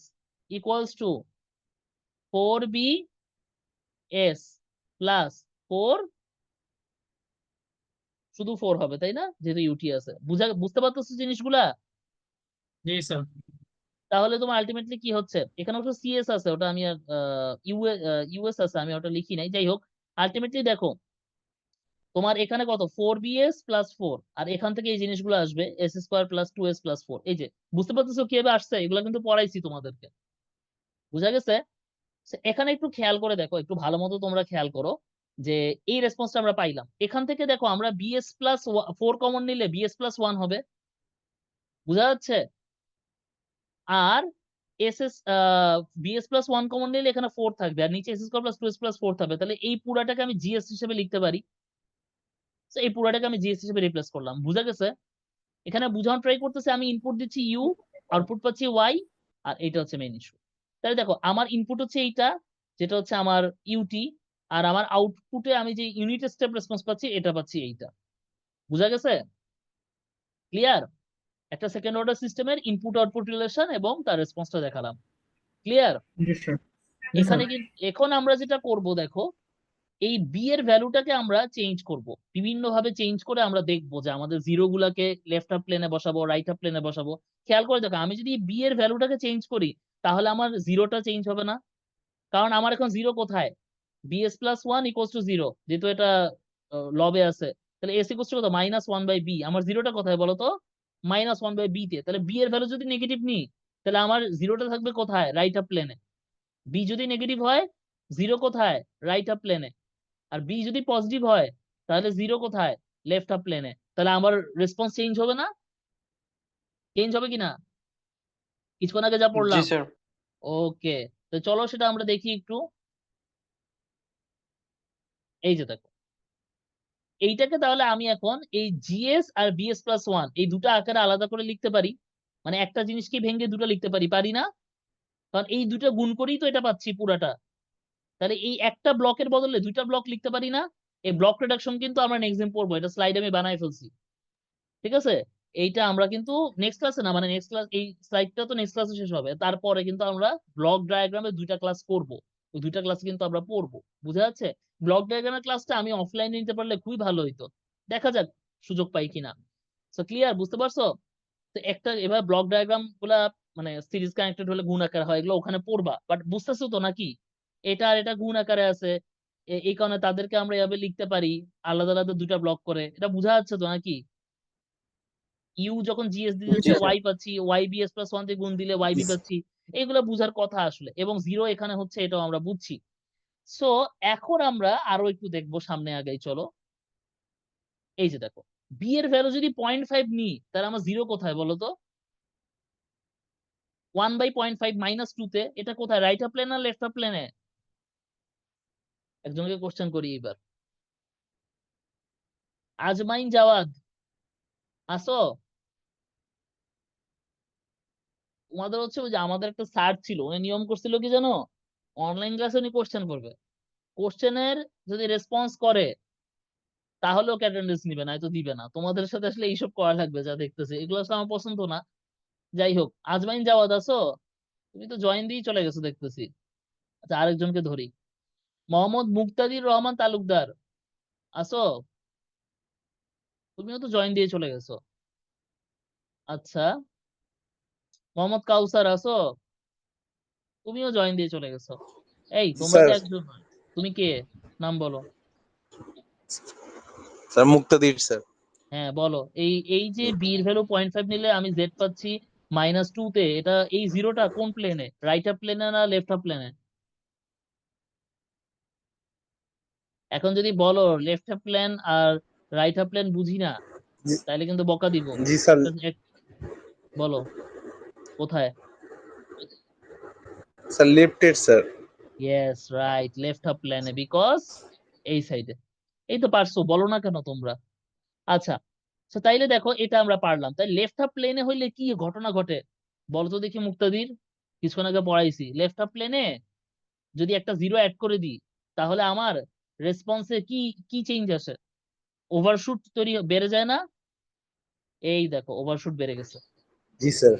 equals to 4BS plus 4, শুধু 4 হবে তাই না, যেহেতু ইউটি আছে। বুঝতে পারতেছো জিনিসগুলা? জি স্যার। তাহলে তোমার আলটিমেটলি কি হচ্ছে, এখানে অবশ্য সিএস আছে, ওটা আমি আর ইউএস আছে, আমি ওটা লিখি নাই। যাই হোক, আলটিমেটলি দেখো তোমার এখানে কত, 4BS প্লাস 4, আর এখান থেকে এই জিনিসগুলো আসবে S square plus 2s plus 4। এই যে বুঝতে পারতেছো কিভাবে আসছে, এগুলো কিন্তু পড়াইছি তোমাদেরকে। বুঝা গেছে? So, এখানে একটু খেয়াল করে দেখো, একটু ভালো মতো তোমরা খেয়াল করো যে এই রেসপন্সটা আমরা পাইলাম। এখান থেকে দেখো আমরা বিএস প্লাস 4 কমন নিলে বিএস প্লাস 1 হবে। বুঝা যাচ্ছে? আর S S BS plus 1 common নিলে এখানে 4 থাকবে, আর নিচে S square plus 2s plus 4 থাকবে। তাহলে এই পুরাটাকে আমি জিএস হিসেবে লিখতে পারি। তো এই পুরাটাকে আমি জিএস হিসেবে রিপ্লেস করলাম। বুঝা গেছে? এখানে বুঝানো ট্রাই করতেছে, আমি ইনপুট দিচ্ছি ইউ, আউটপুট পাচ্ছি ওয়াই, আর এইটা হচ্ছে মেইন ইস্যু। তাহলে দেখো আমার ইনপুট হচ্ছে এইটা, যেটা হচ্ছে আমার ইউটি, আর আমার আউটপুটে আমি যে ইউনিট স্টেপ রেসপন্স পাচ্ছি এটা পাচ্ছি এইটা। বুঝা গেছে? ক্লিয়ার? একটা সেকেন্ড অর্ডার সিস্টেমের ইনপুট আউটপুট রিলেশন এবং তার রেসপন্সটা দেখালাম। ক্লিয়ার? জি স্যার। এখানে কিন্তু এখন আমরা যেটা করব দেখো, এই বি এর ভ্যালুটাকে আমরা চেঞ্জ করব, বিভিন্ন ভাবে চেঞ্জ করে আমরা দেখবো যে আমাদের জিরো গুলাকে লেফট হাফ প্লেনে বসাবো, রাইট হাফ প্লেনে বসাবো। খেয়াল করে দেখো, আমি যদি বি এর ভ্যালুটাকে চেঞ্জ করি তাহলে আমার জিরোটা চেঞ্জ হবে না, কারণ আমার এখন জিরো কোথায়, বিএস প্লাস 1 ইকুয়ালস টু 0, যেহেতু এটা লবে আছে। তাহলে এস ইকুয়ালস টু কত, -1/b। আমার জিরোটা কোথায় বলো তো, -1/b তে। তাহলে বি এর ভ্যালু যদি নেগেটিভ নিই তাহলে আমার জিরোটা থাকবে কোথায়, রাইট হাফ প্লেনে। বি যদি নেগেটিভ হয়, জিরো কোথায়, রাইট হাফ প্লেনে। আর বি যদি পজিটিভ হয় তাহলে জিরো কোথায়, লেফট হাফ প্লেনে। তাহলে আমার রেসপন্স চেঞ্জ হবে না? চেঞ্জ হবে কিনা, কিছুক্ষণ আগে যা জি পড়লাম? স্যার। ওকে, তো চলো সেটা আমরা দেখি একটু। এই যে দেখো, এইটাকে তাহলে আমি এখন এই জিএস আর বিএস প্লাস 1 এই দুটো আকারে আলাদা করে লিখতে পারি। মানে একটা জিনিসকে ভেঙে দুটো লিখতে পারি, পারি না? কারণ এই দুটো গুণ করেই তো এটা পাচ্ছি পুরাটা। তাহলে এই একটা ব্লকের বদলে দুইটা ব্লক লিখতে পারি না? এই ব্লক রিডাকশন কিন্তু আমরা নেক্সট দিন পড়বো, এটা স্লাইড আমি বানাই ফেলছি। ঠিক আছে? এইটা আমরা কিন্তু নেক্সট ক্লাসে না, মানে নেক্সট ক্লাস, এই স্লাইডটা তো নেক্সট ক্লাসে শেষ হবে, তারপরে কিন্তু আমরা ব্লক ডায়াগ্রামে দুইটা ক্লাস করব। ওই দুইটা ক্লাস কিন্তু আমরা পড়বো। বুঝা যাচ্ছে? ব্লক ডায়াগ্রামের ক্লাসটা আমি অফলাইনে নিতে পারলে খুবই ভালো হইতো। দেখা যাক সুযোগ পাই কিনা। তো ক্লিয়ার, বুঝতে পারছো? তো একটা এবার ব্লক ডায়াগ্রাম গুলা মানে সিরিজ কানেক্টেড হলে গুণ আকার হয়, এগুলো ওখানে পড়বা, বাট বুঝতেছো তো নাকি? এটা আর এটা গুণ আকারে আছে, এই কারণে তাদেরকে আমরা এভাবে লিখতে পারি আলাদা আলাদা দুটা ব্লক করে। এটা বোঝা যাচ্ছে তো নাকি? ইউ যখন জিএস জি দিতেছে স্যার ওয়াই পাচ্ছি, ওয়াই বিএস প্লাস ওয়ান দিয়ে গুণ দিলে ওয়াই বি পাচ্ছি। এগুলো বুঝার কথা আসলে, এবং জিরো এখানে হচ্ছে, এটাও আমরা বুঝছি। সো এখন আমরা আরো একটু দেখবো, সামনে আগাই চলো। এই যে দেখো, বি এর ভ্যালু যদি 0.5 নিই, তাহলে আমার জিরো কোথায় বলো তো? 1/0.5 -2 তে। এটা কোথায়, রাইট হাফ প্লেন না লেফট হাফ প্লেনে? একজনকে কোশ্চেন করি এবার। আজমাইন জাওয়াদ, আসো? তোমাদের হচ্ছে ওই যে আমাদের একটা স্যার ছিল, উনি নিয়ম করছিল কি জানো? অনলাইন ক্লাসে উনি কোশ্চেন করবে, কোশ্চেনের যদি রেসপন্স করে তাহলে ওকে অ্যাটেন্ডেন্স নিবে, না তো দিবে না। তোমাদের সাথে আসলে এইসব করা লাগবে, যা দেখতেছি এগুলো আসলে আমার পছন্দ না। যাই হোক, আজমাইন জাওয়াদ আছো? তুমি তো জয়েন দিয়ে চলে গেছো দেখতেছি। আচ্ছা, আরেকজনকে ধরি। মোহাম্মদ মুক্তাদির রহমান তালুকদার, আছো? তুমিও তো জয়েন দিয়ে চলে গেছো। আচ্ছা, মোহাম্মদ কাউসার, আছো? তুমিও জয়েন দিয়ে চলে গেছো। এই জি তোমরা স্যার। তো একজন নয়। তুমি কে? নাম বলো। স্যার মুক্তাদির স্যার। হ্যাঁ বলো। এই এই যে বির ভ্যালু 0.5 নিলে আমি জেড পাচ্ছি -2 তে, এটা এই জিরোটা কোন প্লেনে, রাইট হাফ প্লেনে না লেফট হাফ প্লেনে? এখন যদি বলো লেফট হাফ প্লেন আর রাইট হাফ প্লেন বুঝি না, জি তাহলে কিন্তু বকা দিব। জি স্যার। বলো কোথায়? স্যার লেফটের sir. Yes right, left half প্লেনে, বিকজ এই সাইডে। এই তো পারছো, বলো না কেন তোমরা? আচ্ছা, তো তাইলে দেখো এটা আমরা পারলাম। তাই লেফট হাফ প্লেনে হইলে কি ঘটনা ঘটে বলো তো দেখি মুক্তাদির? কিছুক্ষণ আগে পড়াইছি, লেফট হাফ প্লেনে যদি একটা জিরো অ্যাড করে দিই, তাহলে আমার রেসপন্সে কি কি চেঞ্জ আসে? ওভারশুট তৈরি বেড়ে যায় না? এই দেখো ওভারশুট বেড়ে গেছে, জি স্যার।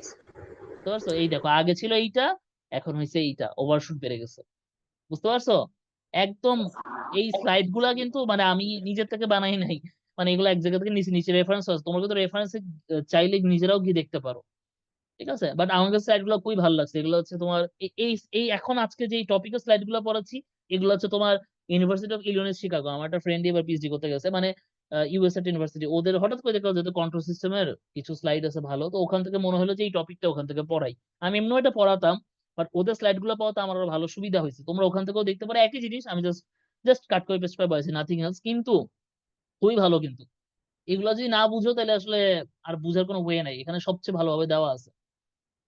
বুঝতে পারছো? এই দেখো আগে ছিল এইটা, এখন হয়েছে এইটা, ওভারশুট বেড়ে গেছে, বুঝতে পারছো? একদম। এই স্লাইড গুলা কিন্তু মানে আমি নিজের থেকে বানাই নাই, মানে এগুলো এক জায়গা থেকে নিচে নিচে রেফারেন্স আছে, তোমরা কিন্তু রেফারেন্স চাইলে নিজেরাও গিয়ে দেখতে পারো। ঠিক আছে, বাট আমার কাছে স্লাইড গুলো খুবই ভালো লাগছে। এগুলো হচ্ছে তোমার এই এই এখন আজকে যে টপিকের স্লাইড গুলো পড়াচ্ছি, এগুলো হচ্ছে তোমার ইউনিভার্সিটি অফ ইলিনয়েস শিকাগো। আমার একটা ফ্রেন্ড এবার পিএইচডি করতে গেছে, মানে ইউএসএ ইউনিভার্সিটি। ওদের হঠাৎ করে দেখলাম যে কন্ট্রোল সিস্টেমের কিছু স্লাইড আছে ভালো, তো ওখান থেকে মনে হলো যে এই টপিকটা ওখান থেকে পড়াই। আমি এমনিও এটা পড়াতাম, বাট ওদের স্লাইড গুলো পাওয়াতে আমার আরো ভালো সুবিধা হয়েছে। তোমরা ওখান থেকেও দেখতে পারো, একই জিনিস, আমি জাস্ট জাস্ট কাট করে পেস্ট করে বলেছি, নাথিং এলস। কিন্তু খুবই ভালো কিন্তু। এগুলো যদি না বুঝো তাহলে আসলে আর বুঝার কোনো ওয়ে নাই, এখানে সবচেয়ে ভালোভাবে দেওয়া আছে।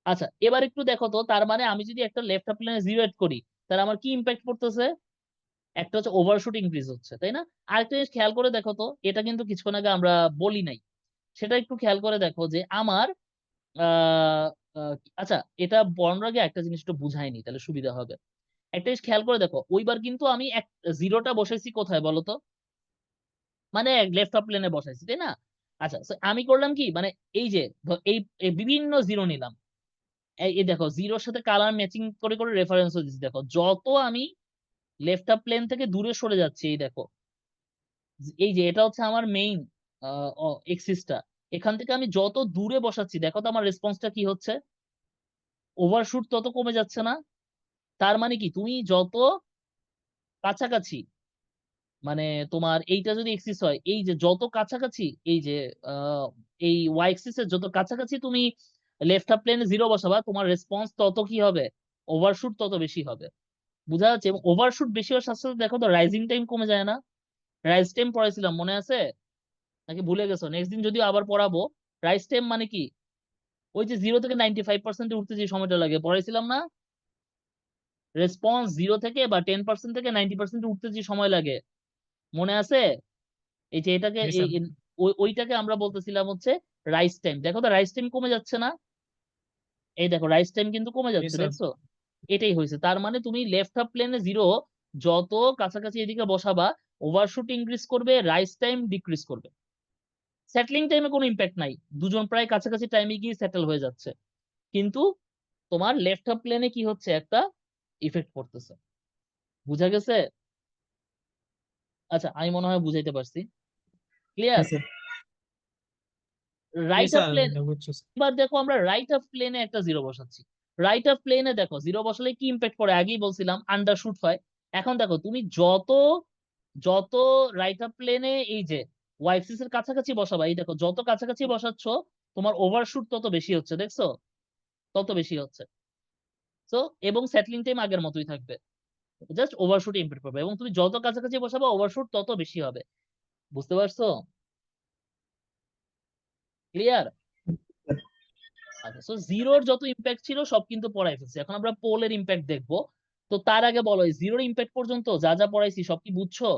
আচ্ছা, এবার একটু দেখো তো, তার মানে আমি যদি একটা লেফট হাফ প্লেনে জিরো এড করি, তাহলে আমার কি ইম্প্যাক্ট পড়তেছে? একটা হচ্ছে ওভারশুট ইনক্রিজ হচ্ছে, তাই না? আরেকটা জিনিস খেয়াল করে দেখো তো, এটা কিন্তু কিছুক্ষণ আগে আমরা বলি নাই, সেটা একটু খেয়াল করে দেখো যে আমার আহ আচ্ছা, এটা বলানোর আগে একটা জিনিস একটু বুঝাইনি, তাহলে সুবিধা হবে। একটা জিনিস খেয়াল করে দেখো, ওইবার কিন্তু আমি এক জিরোটা বসাইছি কোথায় বলো তো? মানে লেফট হাফ প্লেনে বসাইছি, তাই না? আচ্ছা, so আমি করলাম কি, মানে এই যে এই এই বিভিন্ন জিরো নিলাম। এই দেখো জিরোর সাথে কালার ম্যাচিং করে করে রেফারেন্সও দিচ্ছি। দেখো যত আমি লেফট হাফ প্লেন থেকে দূরে সরে যাচ্ছি, এই দেখো, এই যে এটা হচ্ছে আমার মেইন এক্সিসটা, এখান থেকে আমি যত দূরে বসাচ্ছি, দেখো তো আমার রেসপন্সটা কি হচ্ছে? ওভারশুট তত কমে যাচ্ছে না? তার মানে কি, তুমি যত কাছাকাছি, মানে তোমার এইটা যদি এক্সিস হয়, এই যে যত কাছাকাছি, এই যে আহ, এই ওয়াই এক্সিস এর যত কাছাকাছি তুমি লেফট হাফ প্লেনে জিরো বসাবা, তোমার রেসপন্স তত কি হবে? ওভারশুট তত বেশি হবে। বুঝা যাচ্ছে? এবং ওভারশুট বেশি হওয়ার সাথে সাথে দেখো তো রাইজিং টাইম কমে যায় না? রাইজ টাইম পড়াইছিলাম, মনে আছে নাকি ভুলে গেছো? নেক্সট দিন যদিও আবার পড়াবো। রাইজ টাইম মানে কি? ওই যে 0 থেকে 95% উঠতে যে সময়টা লাগে, পড়াইছিলাম না? রেসপন্স 0 থেকে বা 10% থেকে 90% উঠতে যে সময় লাগে, মনে আছে? এই যে এটাকে জি স্যার ওইটাকে আমরা বলতেছিলাম হচ্ছে রাইজ টাইম। দেখো তো রাইজ টাইম কমে যাচ্ছে না? এই দেখো রাইজ টাইম কিন্তু কমে জি যাচ্ছে, স্যার দেখছো? এটাই হয়েছে। তার মানে তুমি লেফট হাফ প্লেনে জিরো যত কাছাকাছি এদিকে বসাবা, ওভারশুট ইনক্রিজ করবে, রাইজ টাইম ডিক্রিজ করবে। সেটলিং টাইমে কোনো ইম্প্যাক্ট নাই, দুজন প্রায় কাছাকাছি টাইমে গিয়ে সেটেল হয়ে যাচ্ছে। কিন্তু তোমার লেফট হাফ প্লেনে কি হচ্ছে, একটা ইফেক্ট পড়তেছে। বুঝা গেছে? আচ্ছা আমি মনে হয় বুঝাইতে পারছি, জি ক্লিয়ার? স্যার। জি রাইট অফ স্যার, প্লেন, বুঝছি স্যার। এবার দেখো আমরা রাইট অফ প্লেনে একটা জিরো বসাচ্ছি। রাইট অফ প্লেনে দেখো জিরো বসালে কি ইম্প্যাক্ট পড়ে, আগেই বলছিলাম আন্ডারশুট হয়। এখন দেখো তুমি যত যত রাইট অফ প্লেনে এই যে ওয়াই এক্সিস এর কাছাকাছি বসাবা, এই দেখো যত কাছাকাছি বসাচ্ছ তোমার ওভারশুট তত বেশি হচ্ছে, দেখছো? তত বেশি হচ্ছে। তো এবং সেটলিং টাইম আগের মতোই থাকবে, জাস্ট ওভারশুট ইম্প্যাক্ট পাবে, এবং তুমি যত কাছাকাছি বসাবা ওভারশুট তত বেশি হবে। বুঝতে পারছো? ক্লিয়ার? আচ্ছা, সো জিরোর যত ইম্প্যাক্ট ছিল সব কিন্তু পড়াই ফেলছি, এখন আমরা পোলের ইম্প্যাক্ট দেখবো। তো তার আগে বলো, এই জিরোর ইম্প্যাক্ট পর্যন্ত যা যা পড়াইছি সব কি বুঝছো?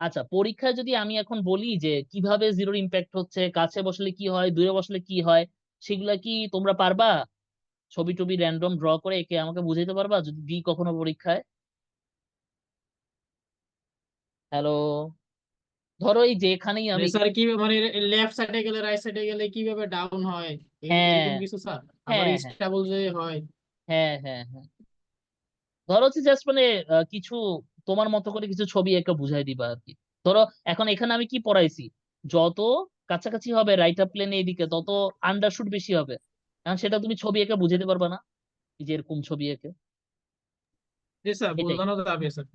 আচ্ছা, পরীক্ষায় যদি আমি এখন বলি যে কিভাবে জিরোর ইম্প্যাক্ট হচ্ছে, কাছে বসলে কি হয়, দূরে বসলে কি হয়, সেগুলা কি তোমরা পারবা? ছবি টবি র্যান্ডম ড্র করে একে আমাকে বুঝাইতে পারবা যদি দিই কখনো পরীক্ষায়? হ্যালো, ধরো এই যে এখানেই আমি, স্যার কি মানে লেফট সাইডে গেলে রাইট সাইডে গেলে কিভাবে ডাউন হয়, হ্যাঁ এরকম কিছু স্যার? আবার হ্যাঁ হ্যাঁ স্টেবল যে হয়। হ্যাঁ হ্যাঁ হ্যাঁ, ধরো হচ্ছে জাস্ট মানে কিছু তোমার মতো করে কিছু ছবি একটা বুঝাই দিবা আর কি। ধরো এখন এখানে আমি কি পড়াইছি, যত কাছাকাছি হবে রাইট আপ প্লেন এইদিকে তত আন্ডারশুট বেশি হবে। এখন সেটা তুমি ছবি এঁকে বুঝাইতে পারবা না, এই যে এরকম ছবি এঁকে, জি স্যার, এটাই। বোঝানো যাবে স্যার।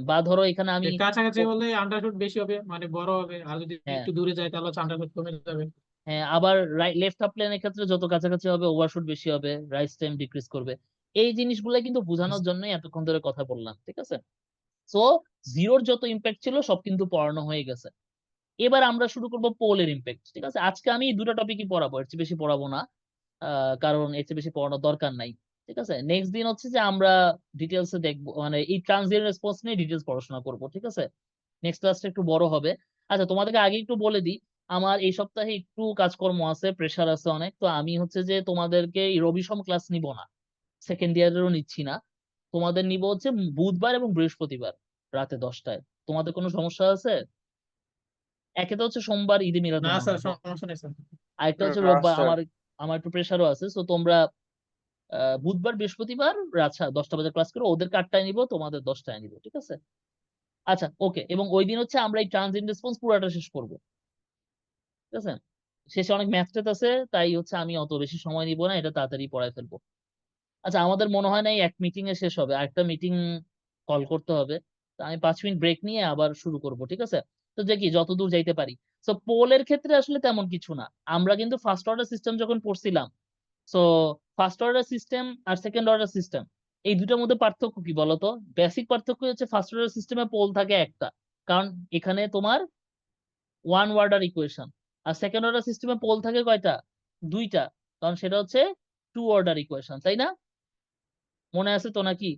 বা ধরো এখানে আমি যে কাছাকাছি হলে আন্ডারশুট বেশি হবে, মানে বড় হবে, আর যদি হ্যাঁ একটু দূরে যায় তাহলে আন্ডারশুট কমে যাবে। হ্যাঁ, আবার লেফট আপ প্লেনের ক্ষেত্রে যত কাছাকাছি হবে ওভারশুট বেশি হবে, রাইস টাইম ডিক্রিজ করবে। এই জিনিসগুলো কিন্তু বোঝানোর জন্যই এতক্ষণ ধরে কথা বললাম, ঠিক আছে? সো জিরোর যত ইম্প্যাক্ট ছিল সব কিন্তু পড়ানো হয়ে গেছে। এবার আমরা শুরু করব পোলের ইম্প্যাক্ট, ঠিক আছে? আজকে আমি এই দুটো টপিকই পড়াবো, এর চেয়ে বেশি পড়াবো না, কারণ এর চেয়ে বেশি পড়ানোর দরকার নাই। ঠিক আছে, নেক্সট দিন হচ্ছে যে আমরা ডিটেলসে দেখবো, মানে এই ট্রানজিয়েন্ট রেসপন্স নিয়ে ডিটেলস পড়াশোনা করব, ঠিক আছে? নেক্সট ক্লাসটা একটু বড় হবে। আচ্ছা, তোমাদেরকে আগে একটু বলে দিই, আমার এই সপ্তাহে একটু কাজকর্ম আছে, প্রেশার আছে অনেক, তো আমি হচ্ছে যে তোমাদেরকে এই রবিসম ক্লাস নিব না, সেকেন্ড ইয়ারেরও নিচ্ছি না। তোমাদের নিব হচ্ছে বুধবার এবং বৃহস্পতিবার রাতে 10টায়। তোমাদের কোনো সমস্যা আছে? একে তো হচ্ছে সোমবার ঈদে না মিলাদুন স্যার, নবী, সমস্যা নেই স্যার। আরেকটা হচ্ছে না রোববার, স্যার। আমার আমার একটু প্রেশারও আছে। তো তোমরা বুধবার বৃহস্পতিবার রাত 10টা বাজে ক্লাস করো, ওদেরকে 8টায় নিবো, তোমাদের 10টায় নিবো, ঠিক আছে? আচ্ছা ওকে, এবং ওই দিন হচ্ছে আমরা এই ট্রানজিয়েন্ট রেসপন্স পুরোটা শেষ করবো, ঠিক আছে? শেষে অনেক ম্যাথ ট্যাথ আছে, তাই হচ্ছে আমি অত বেশি সময় নিব না, এটা তাড়াতাড়ি পড়ায় ফেলবো। আচ্ছা, আমাদের মনে হয় না এই এক মিটিং এ শেষ হবে, আরেকটা মিটিং কল করতে হবে। তো আমি 5 মিনিট ব্রেক নিয়ে আবার শুরু করব, ঠিক আছে? তো দেখি যতদূর যাইতে পারি। তো পোলের ক্ষেত্রে আসলে তেমন কিছু না, আমরা কিন্তু ফার্স্ট অর্ডার সিস্টেম যখন পড়ছিলাম, সো ফার্স্ট অর্ডার সিস্টেম আর সেকেন্ড অর্ডার সিস্টেম এই দুটোর মধ্যে পার্থক্য কি বলতো? বেসিক পার্থক্য হচ্ছে ফার্স্ট অর্ডার সিস্টেমে পোল থাকে একটা, কারণ এখানে তোমার ওয়ান ওয়ার্ডার ইকুয়েশন। আর সেকেন্ড অর্ডার সিস্টেমে পোল থাকে কয়টা? দুইটা, কারণ সেটা হচ্ছে টু অর্ডার ইকুয়েশন, তাই না? মনে আছে তো নাকি?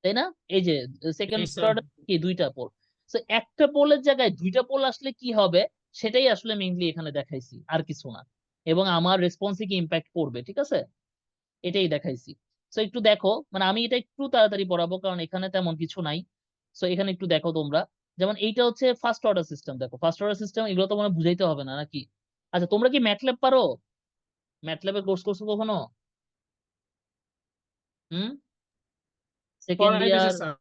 তাই না? এই যে জি সেকেন্ড স্যার। অর্ডার কি দুইটা পোল। তো একটা পোলের জায়গায় দুইটা পোল আসলে কি হবে, সেটাই আসলে মেইনলি এখানে দেখাইছি, আর কিছু না। এবং আমার রেসপন্সে কি ইম্প্যাক্ট পড়বে, ঠিক আছে? এটাই দেখাইছি। তো একটু দেখো, মানে আমি এটা একটু তাড়াতাড়ি পড়াবো কারণ এখানে তেমন কিছু নাই। তো এখানে একটু দেখো তোমরা, যেমন এইটা হচ্ছে ফার্স্ট অর্ডার সিস্টেম, দেখো ফার্স্ট অর্ডার সিস্টেম এগুলো তো মানে বুঝাইতে হবে না নাকি? আচ্ছা, তোমরা কি ম্যাটল্যাব পারো? ম্যাটল্যাবের কোর্স করছো কখনো? হুম, সেকেন্ড পড়াই দিছে ইয়ার? স্যার,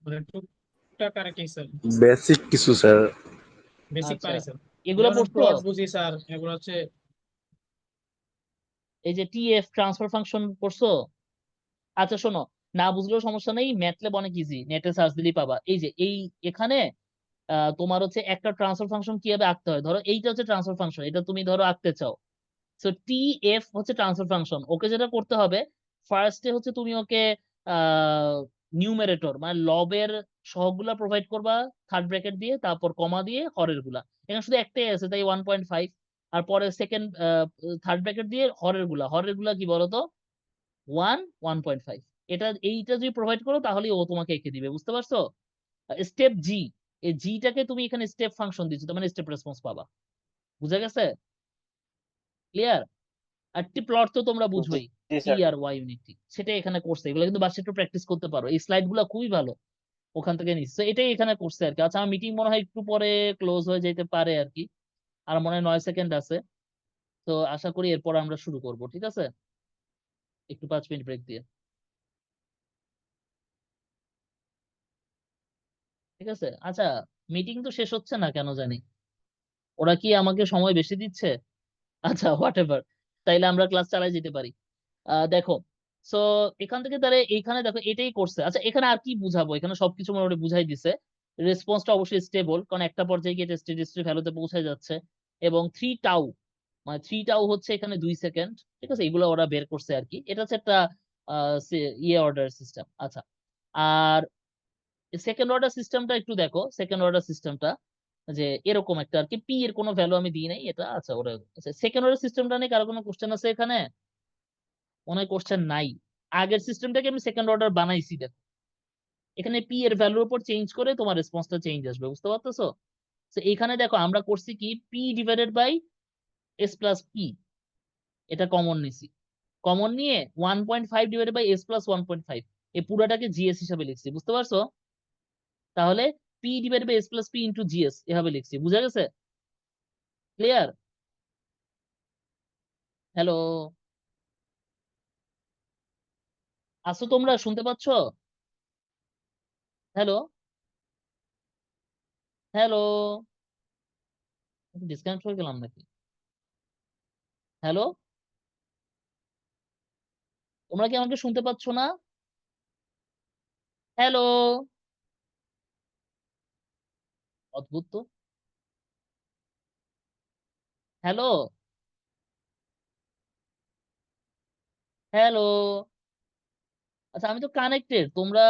মানে টুকটাক আর কি স্যার। বেসিক কিছু স্যার। বেসিক আচ্ছা, পারি স্যার। এগুলো যেমন পড়ছো? প্লট বুঝি স্যার, এগুলো হচ্ছে। এই যে টিএফ ট্রান্সফার ফাংশন পড়ছো? আচ্ছা শোনো, না বুঝলেও সমস্যা নেই, ম্যাটল্যাব অনেক ইজি, নেটে সার্চ দিলেই পাবা। এই যে এখানে তোমার হচ্ছে একটা ট্রান্সফার ফাংশন কিভাবে আঁকতে হয়, ধরো এইটা হচ্ছে ট্রান্সফার ফাংশন, এটা তুমি ধরো আঁকতে চাও। সো টি এফ হচ্ছে ট্রান্সফার ফাংশন, ওকে যেটা করতে হবে ফার্স্টে হচ্ছে তুমি ওকে নিউমেরেটর মানে লবের সহগগুলা প্রোভাইড করবা থার্ড ব্র্যাকেট দিয়ে, তারপর কমা দিয়ে হরের গুলা, এখানে শুধু একটাই আছে তাই 1.5। আর পরে সেকেন্ড থার্ড ব্র্যাকেট দিয়ে হরের গুলা কি বলতো? 1.5। এইটা যদি প্রোভাইড করো তাহলে ও তোমাকে এঁকে দিবে, বুঝতে পারছো? স্টেপ জি, এই জিটাকে তুমি এখানে স্টেপ ফাংশন দিচ্ছ, তার মানে স্টেপ রেসপন্স পাবা। বুঝা গেছে? ক্লিয়ার? আর টি প্লট তো তোমরা জি বুঝোই, জি টি স্যার। আর ওয়াই ইউনিটি, সেটাই এখানে করছে। এগুলো কিন্তু বাসায় একটু প্র্যাকটিস করতে পারো, এই স্লাইড গুলো খুবই ভালো, ওখান থেকে নিচ্ছে, এটাই এখানে করছে আর কি। আচ্ছা, আমার মিটিং মনে হয় একটু পরে ক্লোজ হয়ে যেতে পারে আর কি, আর মনে হয় 9 সেকেন্ড আছে। তো আশা করি এরপর আমরা শুরু করব, ঠিক আছে? একটু 5 মিনিট ব্রেক দিয়ে। ঠিক আছে? আচ্ছা, মিটিং তো শেষ হচ্ছে না কেন জানি, ওরা কি আমাকে সময় বেশি দিচ্ছে? আচ্ছা, হোয়াট এভার, তাইলে আমরা ক্লাস চালাই যেতে পারি। দেখো, সো এখান থেকে তাহলে এইখানে দেখো এটাই করছে। আচ্ছা, এখানে আর কি বুঝাবো? এখানে সবকিছু মোটামুটি বুঝাই দিছে। রেসপন্সটা অবশ্যই স্টেবল, কারণ একটা পর্যায়ে গিয়ে স্টেডি স্টেট ভ্যালুতে পৌঁছে যাচ্ছে। এবং 3 টাউ, মানে 3 টাউ হচ্ছে এখানে 2 সেকেন্ড। ঠিক আছে, এগুলো ওরা বের করছে আর কি। এটা হচ্ছে একটা অর্ডার সিস্টেম। আচ্ছা, আর সেকেন্ড অর্ডার সিস্টেমটা একটু দেখো। সেকেন্ড অর্ডার সিস্টেমটা যে এরকম একটা আর কি, পি এর কোনো ভ্যালু আমি দিই নাই এটা। আচ্ছা, ওরা সেকেন্ড অর্ডার সিস্টেমটা নিয়ে কারো কোনো কোশ্চেন আছে এখানে? মনে হয় কোশ্চেন নাই। আগের সিস্টেমটাকে আমি সেকেন্ড অর্ডার বানাইছি, দেখো এখানে পি এর ভ্যালুর উপর চেঞ্জ করে তোমার রেসপন্সটা চেঞ্জ আসবে, বুঝতে পারতেছো? তো এখানে দেখো আমরা করছি কি, P divided by S plus P, এটা কমন নিছি। কমন নিয়ে 1.5 ডিভাইডেড বাই এস প্লাস 1.5, এই পুরাটাকে জিএস হিসাবে লিখছি, বুঝতে পারছো? তাহলে P divided by S plus P into GS এভাবে লিখছি, বুঝা গেছে? ক্লিয়ার? হ্যালো, আসো তোমরা, শুনতে পাচ্ছ? হ্যালো, হ্যালো, ডিসকানেক্ট হয়ে গেলাম নাকি? হ্যালো, তোমরা কি আমাকে শুনতে পাচ্ছ না? হ্যালো, অদ্ভুত তো। হ্যালো, হ্যালো, আচ্ছা আমি তো কানেক্টেড, তোমরা